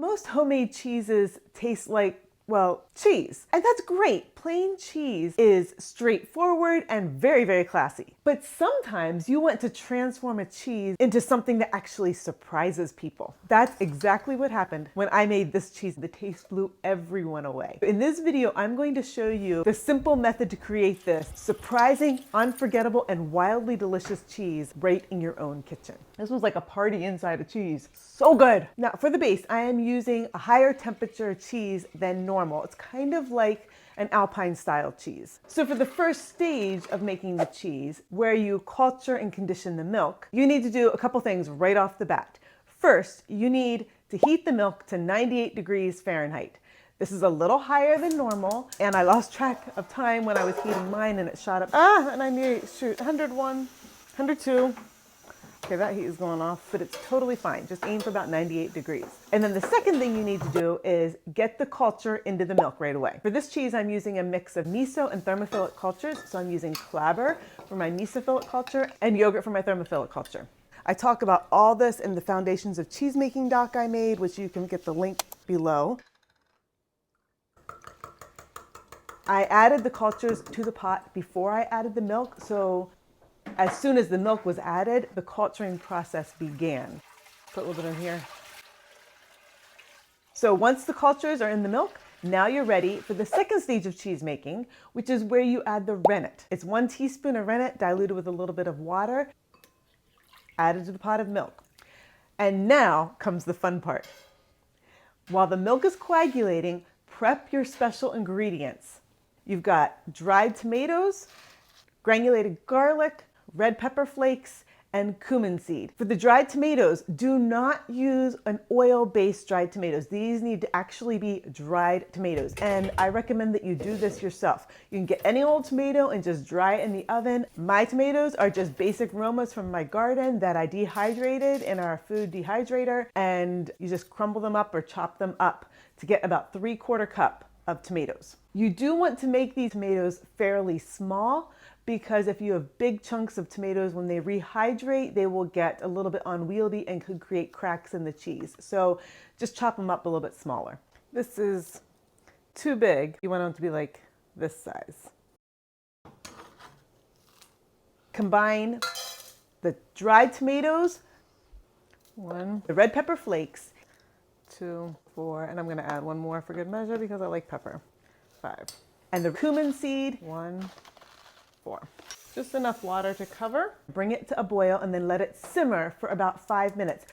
Most homemade cheeses taste like, well, cheese. And that's great. Plain cheese is straightforward and very, very classy. But sometimes you want to transform a cheese into something that actually surprises people. That's exactly what happened when I made this cheese. The taste blew everyone away. In this video, I'm going to show you the simple method to create this surprising, unforgettable, and wildly delicious cheese right in your own kitchen. This was like a party inside a cheese. So good. Now for the base, I am using a higher temperature cheese than normal. It's kind of like an Alpine style cheese. So for the first stage of making the cheese, where you culture and condition the milk, you need to do a couple things right off the bat. First, you need to heat the milk to 98 degrees Fahrenheit. This is a little higher than normal, and I lost track of time when I was heating mine and it shot up. 98, shoot, 101, 102. Okay, that heat is going off, but it's totally fine. Just aim for about 98 degrees. And then the second thing you need to do is get the culture into the milk right away. For this cheese, I'm using a mix of miso and thermophilic cultures. So I'm using clabber for my mesophilic culture and yogurt for my thermophilic culture. I talk about all this in the Foundations of Cheesemaking doc I made, which you can get the link below. I added the cultures to the pot before I added the milk, so as soon as the milk was added, the culturing process began. Put a little bit in here. So once the cultures are in the milk, now you're ready for the second stage of cheese making, which is where you add the rennet. It's 1 teaspoon of rennet diluted with a little bit of water, added to the pot of milk. And now comes the fun part. While the milk is coagulating, prep your special ingredients. You've got dried tomatoes, granulated garlic, red pepper flakes, and cumin seed. For the dried tomatoes, do not use an oil-based dried tomatoes. These need to actually be dried tomatoes. And I recommend that you do this yourself. You can get any old tomato and just dry it in the oven. My tomatoes are just basic Romas from my garden that I dehydrated in our food dehydrator. And you just crumble them up or chop them up to get about 3/4 cup of tomatoes. You do want to make these tomatoes fairly small, because if you have big chunks of tomatoes, when they rehydrate, they will get a little bit unwieldy and could create cracks in the cheese. So just chop them up a little bit smaller. This is too big. You want them to be like this size. Combine the dried tomatoes, 1, the red pepper flakes, 2, 4, and I'm gonna add 1 more for good measure because I like pepper, 5. And the cumin seed, 1, 4. Just enough water to cover. Bring it to a boil and then let it simmer for about 5 minutes.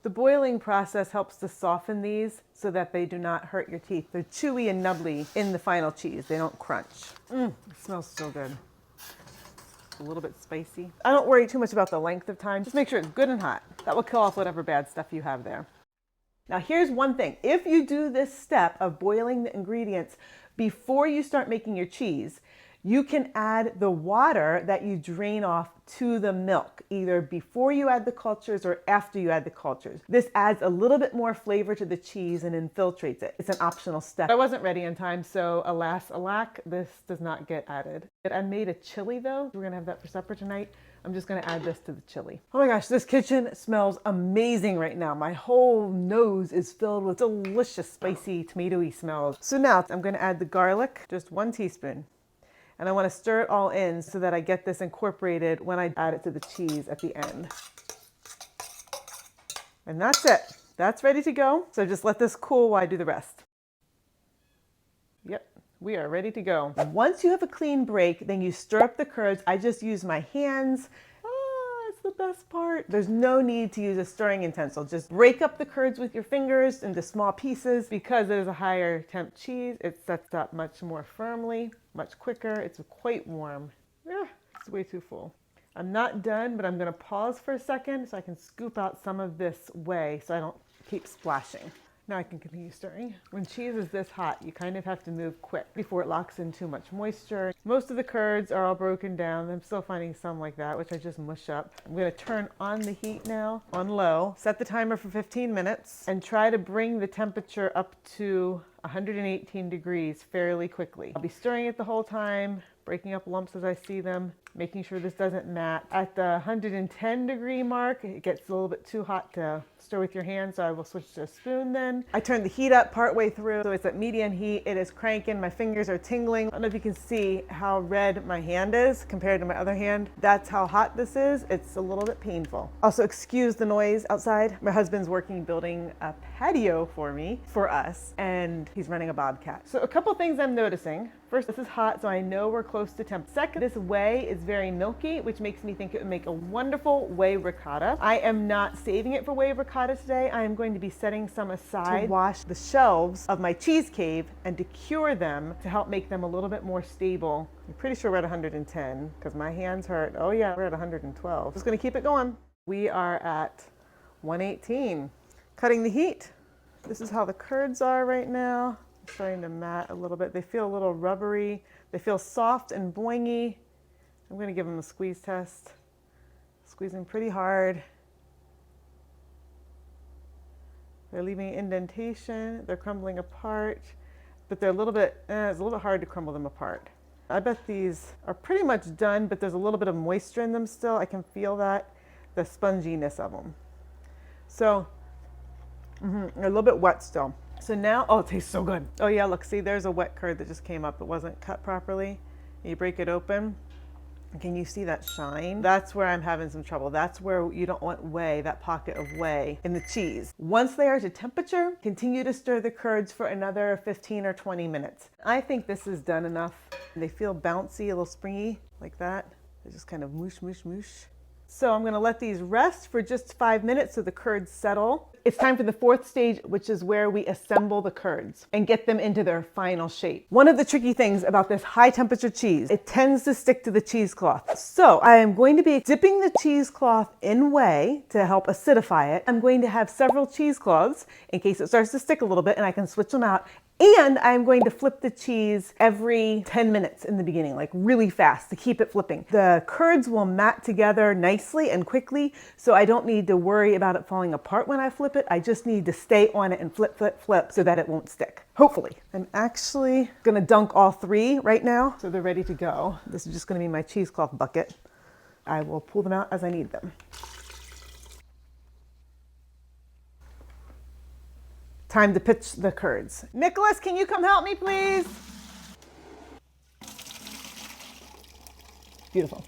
The boiling process helps to soften these so that they do not hurt your teeth. They're chewy and nubbly in the final cheese. They don't crunch. It smells so good. A little bit spicy. I don't worry too much about the length of time. Just make sure it's good and hot. That will kill off whatever bad stuff you have there. Now here's one thing. If you do this step of boiling the ingredients before you start making your cheese, you can add the water that you drain off to the milk, either before you add the cultures or after you add the cultures. This adds a little bit more flavor to the cheese and infiltrates it. It's an optional step. I wasn't ready in time, so alas, alack, this does not get added. I made a chili though. We're gonna have that for supper tonight. I'm just gonna add this to the chili. Oh my gosh, this kitchen smells amazing right now. My whole nose is filled with delicious, spicy, tomatoey smells. So now I'm gonna add the garlic, just 1 teaspoon. And I want to stir it all in so that I get this incorporated when I add it to the cheese at the end. And that's it. That's ready to go. So just let this cool while I do the rest. Yep, we are ready to go. Once you have a clean break, then you stir up the curds. I just use my hands. It's the best part. There's no need to use a stirring utensil. Just break up the curds with your fingers into small pieces. Because it is a higher temp cheese, it sets up much more firmly, much quicker. It's quite warm. It's way too full. I'm not done, but I'm gonna pause for a second so I can scoop out some of this whey so I don't keep splashing. Now I can continue stirring. When cheese is this hot, you kind of have to move quick before it locks in too much moisture. Most of the curds are all broken down. I'm still finding some like that, which I just mush up. I'm gonna turn on the heat now, on low, set the timer for 15 minutes, and try to bring the temperature up to 118 degrees fairly quickly. I'll be stirring it the whole time, breaking up lumps as I see them. making sure this doesn't mat. At the 110 degree mark, it gets a little bit too hot to stir with your hand, so I will switch to a spoon then. I turned the heat up partway through, so it's at medium heat. It is cranking, my fingers are tingling. I don't know if you can see how red my hand is compared to my other hand. That's how hot this is. It's a little bit painful. Also, excuse the noise outside. My husband's working building a patio for us, and he's running a bobcat. So a couple things I'm noticing. First, this is hot, so I know we're close to temp. Second, this whey is very milky, which makes me think it would make a wonderful whey ricotta. I am not saving it for whey ricotta today. I am going to be setting some aside to wash the shelves of my cheese cave and to cure them to help make them a little bit more stable. I'm pretty sure we're at 110 because my hands hurt. Oh yeah, we're at 112. Just gonna keep it going. We are at 118. Cutting the heat. This is how the curds are right now. Starting to mat a little bit. They feel a little rubbery. They feel soft and boingy. I'm going to give them a squeeze test. Squeezing pretty hard. They're leaving indentation. They're crumbling apart, but they're a little bit, it's a little bit hard to crumble them apart. I bet these are pretty much done, but there's a little bit of moisture in them still. I can feel that, the sponginess of them. So, they're a little bit wet still. So now, oh, it tastes so good. Oh yeah, look, see, there's a wet curd that just came up. It wasn't cut properly. You break it open. Can you see that shine? That's where I'm having some trouble. That's where you don't want whey, that pocket of whey in the cheese. Once they are to temperature, continue to stir the curds for another 15 or 20 minutes. I think this is done enough. They feel bouncy, a little springy, like that. They just kind of moosh, moosh, moosh. So I'm gonna let these rest for just 5 minutes so the curds settle. It's time for the fourth stage, which is where we assemble the curds and get them into their final shape. One of the tricky things about this high temperature cheese, it tends to stick to the cheesecloth. So I am going to be dipping the cheesecloth in whey to help acidify it. I'm going to have several cheesecloths in case it starts to stick a little bit and I can switch them out. And I'm going to flip the cheese every 10 minutes in the beginning, like really fast to keep it flipping. The curds will mat together nicely and quickly, so I don't need to worry about it falling apart when I flip it. I just need to stay on it and flip, flip, flip so that it won't stick, hopefully. I'm actually gonna dunk all three right now, so they're ready to go. This is just gonna be my cheesecloth bucket. I will pull them out as I need them. Time to pitch the curds. Nicholas, can you come help me, please? Beautiful.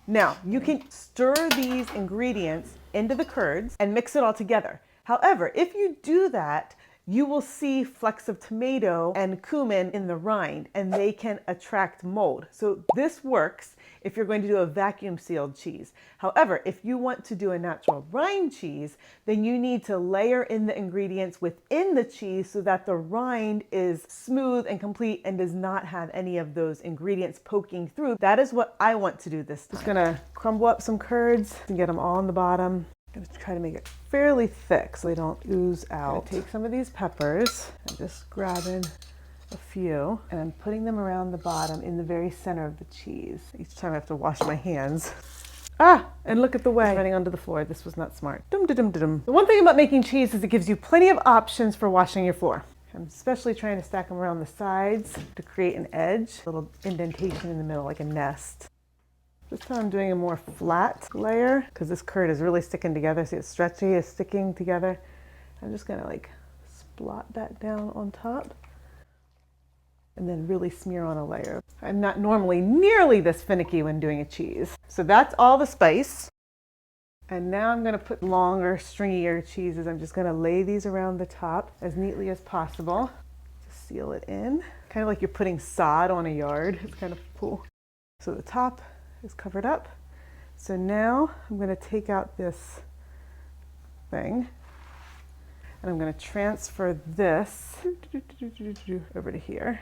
Now, you can stir these ingredients into the curds and mix it all together. However, if you do that, you will see flecks of tomato and cumin in the rind, and they can attract mold. So this works if you're going to do a vacuum sealed cheese. However, if you want to do a natural rind cheese, then you need to layer in the ingredients within the cheese so that the rind is smooth and complete and does not have any of those ingredients poking through. That is what I want to do this time. Just gonna crumble up some curds and get them all on the bottom. I'm gonna try to make it fairly thick so they don't ooze out. Take some of these peppers and just grabbing a few, and I'm putting them around the bottom in the very center of the cheese. Each time I have to wash my hands. Ah, and look at the whey running onto the floor. This was not smart. Dum dum dum dum. The one thing about making cheese is it gives you plenty of options for washing your floor. I'm especially trying to stack them around the sides to create an edge, a little indentation in the middle like a nest. This time I'm doing a more flat layer because this curd is really sticking together. See, it's stretchy, it's sticking together. I'm just gonna like splot that down on top and then really smear on a layer. I'm not normally nearly this finicky when doing a cheese. So that's all the spice. And now I'm gonna put longer, stringier cheeses. I'm just gonna lay these around the top as neatly as possible to seal it in. Kind of like you're putting sod on a yard. It's kind of cool. So the top is covered up. So now I'm going to take out this thing and I'm going to transfer this over to here.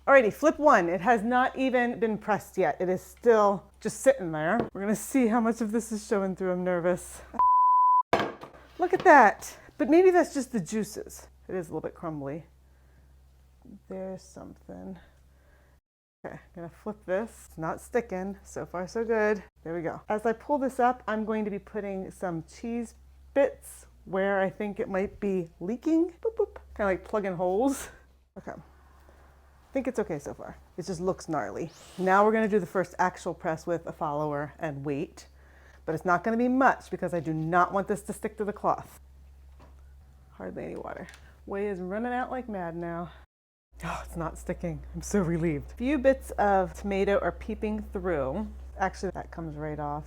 Alrighty, flip one. It has not even been pressed yet. It is still just sitting there. We're going to see how much of this is showing through. I'm nervous. Look at that. But maybe that's just the juices. It is a little bit crumbly. There's something. Okay, I'm gonna flip this. It's not sticking. So far, so good. There we go. As I pull this up, I'm going to be putting some cheese bits where I think it might be leaking. Boop, boop. Kind of like plugging holes. Okay. think it's okay so far. It just looks gnarly. Now we're gonna do the first actual press with a follower and weight, but it's not gonna be much because I do not want this to stick to the cloth. Hardly any water. Whey is running out like mad now. Oh, it's not sticking. I'm so relieved. A few bits of tomato are peeping through. Actually, that comes right off.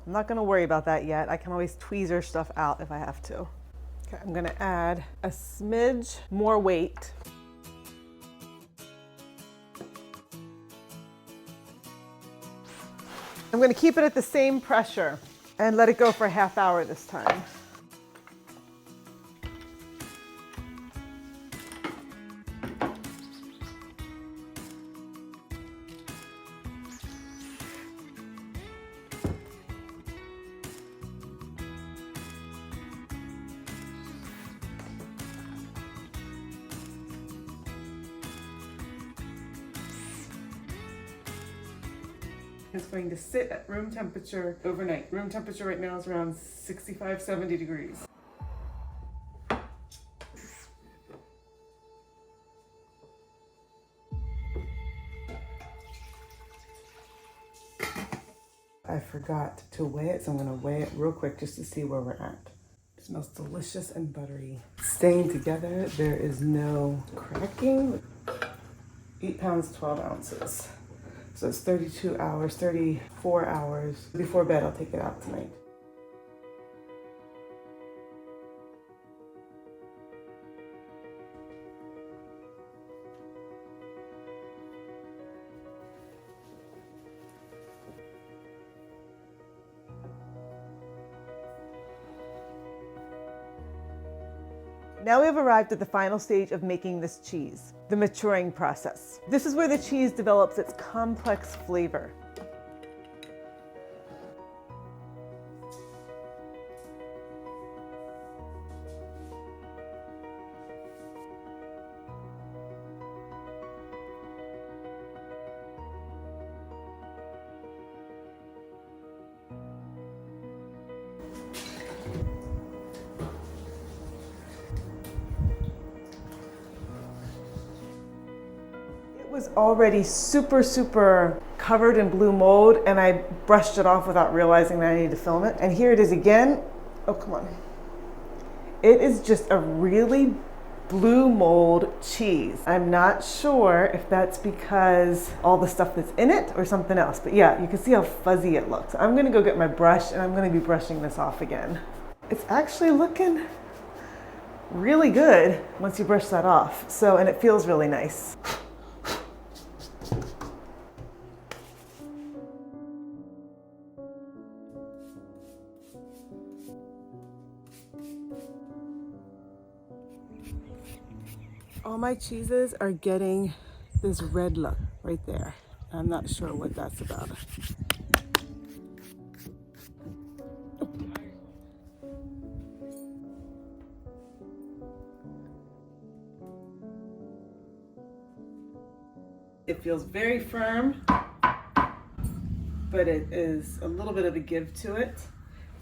I'm not gonna worry about that yet. I can always tweezer stuff out if I have to. Okay, I'm gonna add a smidge more weight. I'm gonna keep it at the same pressure and let it go for a half hour this time. It's going to sit at room temperature overnight. Room temperature right now is around 65, 70 degrees. I forgot to weigh it, so I'm gonna weigh it real quick just to see where we're at. It smells delicious and buttery. Staying together, there is no cracking. 8 pounds, 12 ounces. So it's 32 hours, 34 hours. Before bed, I'll take it out tonight. Now we have arrived at the final stage of making this cheese, the maturing process. This is where the cheese develops its complex flavor. Was already super covered in blue mold, and I brushed it off without realizing that I needed to film it. And here it is again. Oh, come on. It is just a really blue mold cheese. I'm not sure if that's because all the stuff that's in it or something else, but yeah, you can see how fuzzy it looks. I'm gonna go get my brush and I'm gonna be brushing this off again. It's actually looking really good once you brush that off. So, and it feels really nice. All my cheeses are getting this red look right there. I'm not sure what that's about. It feels very firm, but it is a little bit of a give to it.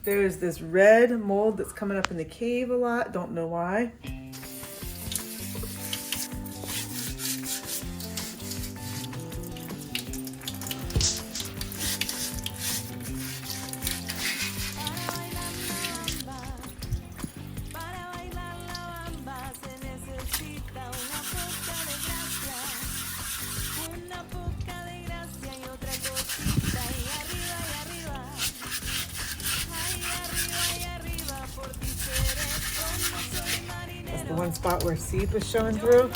There's this red mold that's coming up in the cave a lot, don't know why. That's the one spot where seed was showing through.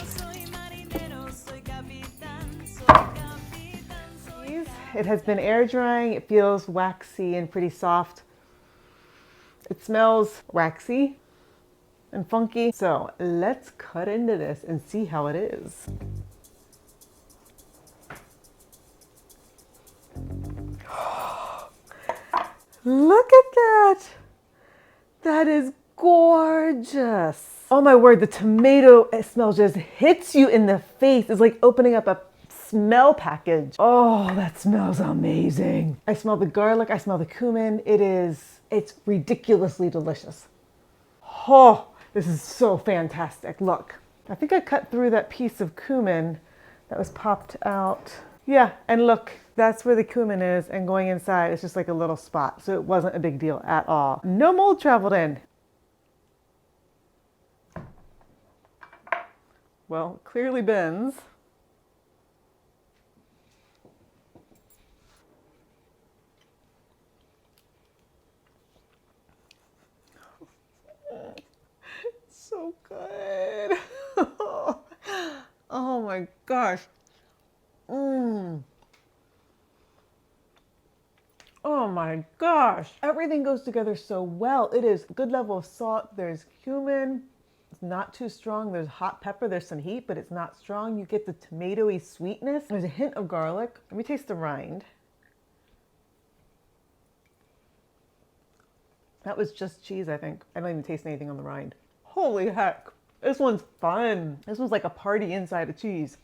It has been air drying. It feels waxy and pretty soft. It smells waxy and funky. So let's cut into this and see how it is. Look at that. That is gorgeous. Oh my word, the tomato smell just hits you in the face. It's like opening up a smell package. Oh, that smells amazing. I smell the garlic, I smell the cumin. It's ridiculously delicious. Oh, this is so fantastic. Look, I think I cut through that piece of cumin that was popped out. Yeah, and look, that's where the cumin is, and going inside, it's just like a little spot. So it wasn't a big deal at all. No mold traveled in. Well, clearly bends. So good. Oh my gosh. Oh my gosh. Everything goes together so well. It is good level of salt. There's cumin. It's not too strong. There's hot pepper. There's some heat, but it's not strong. You get the tomatoey sweetness. There's a hint of garlic. Let me taste the rind. That was just cheese, I think. I don't even taste anything on the rind. Holy heck. This one's fun. This one's like a party inside of cheese.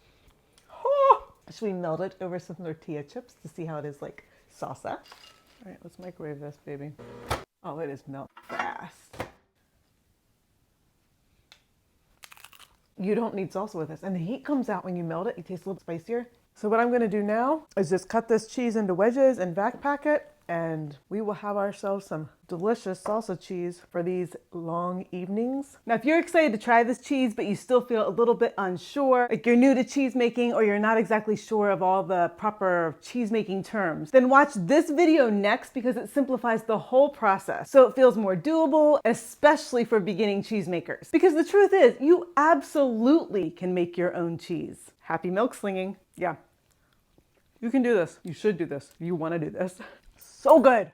Oh! Should we melt it over some tortilla chips to see how it is like salsa? All right, let's microwave this, baby. Oh, it is melt fast. You don't need salsa with this. And the heat comes out when you melt it. It tastes a little spicier. So what I'm gonna do now is just cut this cheese into wedges and vac pack it, and we will have ourselves some delicious salsa cheese for these long evenings. Now, if you're excited to try this cheese, but you still feel a little bit unsure, like you're new to cheese making or you're not exactly sure of all the proper cheese making terms, then watch this video next because it simplifies the whole process. So it feels more doable, especially for beginning cheesemakers. Because the truth is, you absolutely can make your own cheese. Happy milk slinging. Yeah. You can do this. You should do this. You want to do this. So good.